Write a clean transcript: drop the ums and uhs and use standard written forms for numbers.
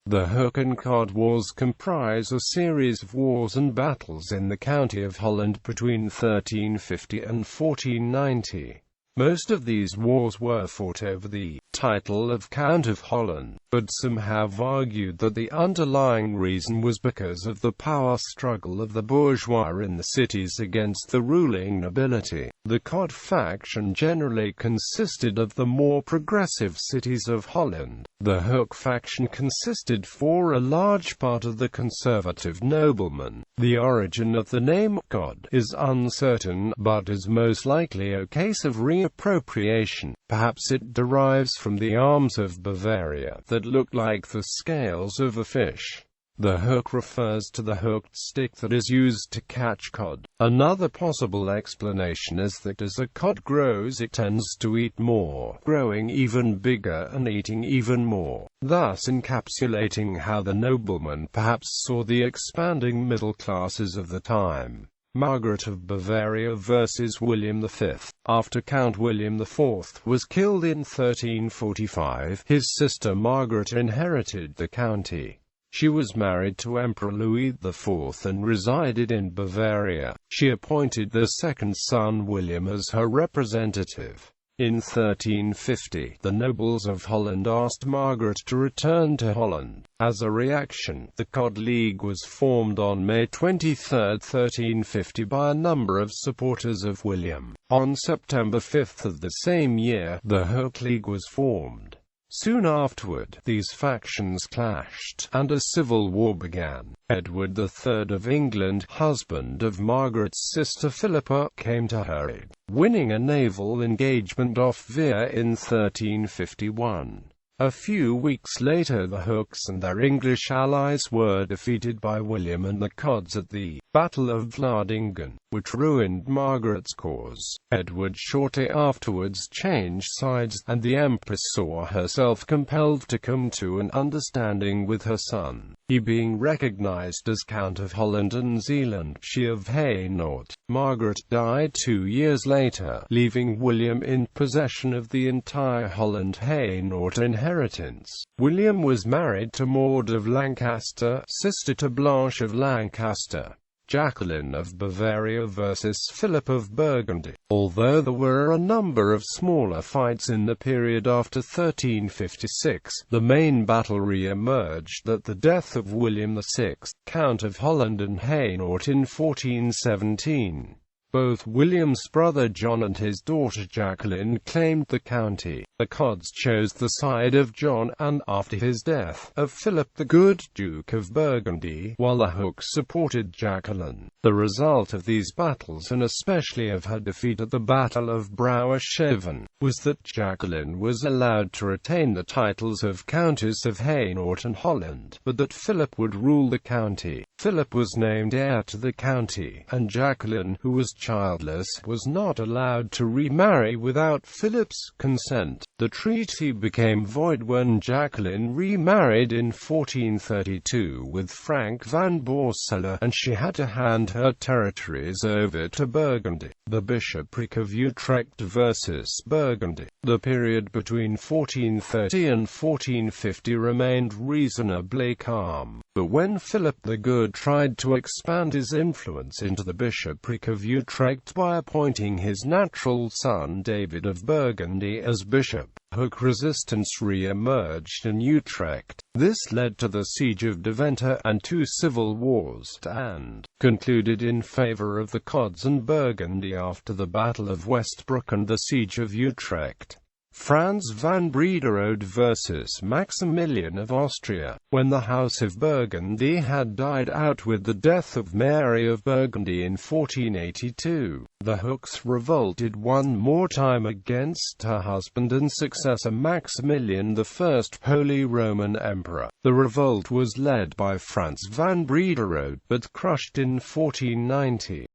The Hook and Cod Wars comprise a series of wars and battles in the County of Holland between 1350 and 1490. Most of these wars were fought over the title of Count of Holland, but some have argued that the underlying reason was because of the power struggle of the bourgeois in the cities against the ruling nobility. The Cod faction generally consisted of the more progressive cities of Holland. The Hook faction consisted for a large part of the conservative noblemen. The origin of the name Cod is uncertain, but is most likely a case of reappropriation. Perhaps it derives from the arms of Bavaria that look like the scales of a fish. The hook refers to the hooked stick that is used to catch cod. Another possible explanation is that as a cod grows it tends to eat more, growing even bigger and eating even more, thus encapsulating how the noblemen perhaps saw the expanding middle classes of the time. Margaret of Bavaria versus William V. After Count William IV was killed in 1345, his sister Margaret inherited the county. She was married to Emperor Louis IV and resided in Bavaria. She appointed their second son William as her representative. In 1350, the nobles of Holland asked Margaret to return to Holland. As a reaction, the Cod League was formed on May 23, 1350 by a number of supporters of William. On September 5 of the same year, the Hook League was formed. Soon afterward, these factions clashed, and a civil war began. Edward III of England, husband of Margaret's sister Philippa, came to her aid, winning a naval engagement off Veere in 1351. A few weeks later the Hooks and their English allies were defeated by William and the Cods at the Battle of Vlaardingen, which ruined Margaret's cause. Edward shortly afterwards changed sides, and the Empress saw herself compelled to come to an understanding with her son, he being recognized as Count of Holland and Zeeland, she of Hainaut. Margaret died 2 years later, leaving William in possession of the entire Holland-Hainaut inheritance. William was married to Maud of Lancaster, sister to Blanche of Lancaster. Jacqueline of Bavaria versus Philip of Burgundy. Although there were a number of smaller fights in the period after 1356, the main battle re-emerged at the death of William VI, Count of Holland and Hainaut in 1417. Both William's brother John and his daughter Jacqueline claimed the county. The Cods chose the side of John and, after his death, of Philip the Good, Duke of Burgundy, while the Hooks supported Jacqueline. The result of these battles, and especially of her defeat at the Battle of Brouwershaven, was that Jacqueline was allowed to retain the titles of Countess of Hainaut and Holland, but that Philip would rule the county. Philip was named heir to the county, and Jacqueline, who was childless, was not allowed to remarry without Philip's consent. The treaty became void when Jacqueline remarried in 1432 with Frank van Borsele, and she had to hand her territories over to Burgundy. The Bishopric of Utrecht versus Burgundy. The period between 1430 and 1450 remained reasonably calm, but when Philip the Good tried to expand his influence into the Bishopric of Utrecht by appointing his natural son David of Burgundy as bishop, Hook resistance re-emerged in Utrecht. This led to the Siege of Deventer and 2 civil wars, and concluded in favour of the Cods and Burgundy after the Battle of Westbrook and the Siege of Utrecht. Franz van Brederode versus Maximilian of Austria. When the House of Burgundy had died out with the death of Mary of Burgundy in 1482, the Hooks revolted one more time against her husband and successor Maximilian I, Holy Roman Emperor. The revolt was led by Franz van Brederode, but crushed in 1490.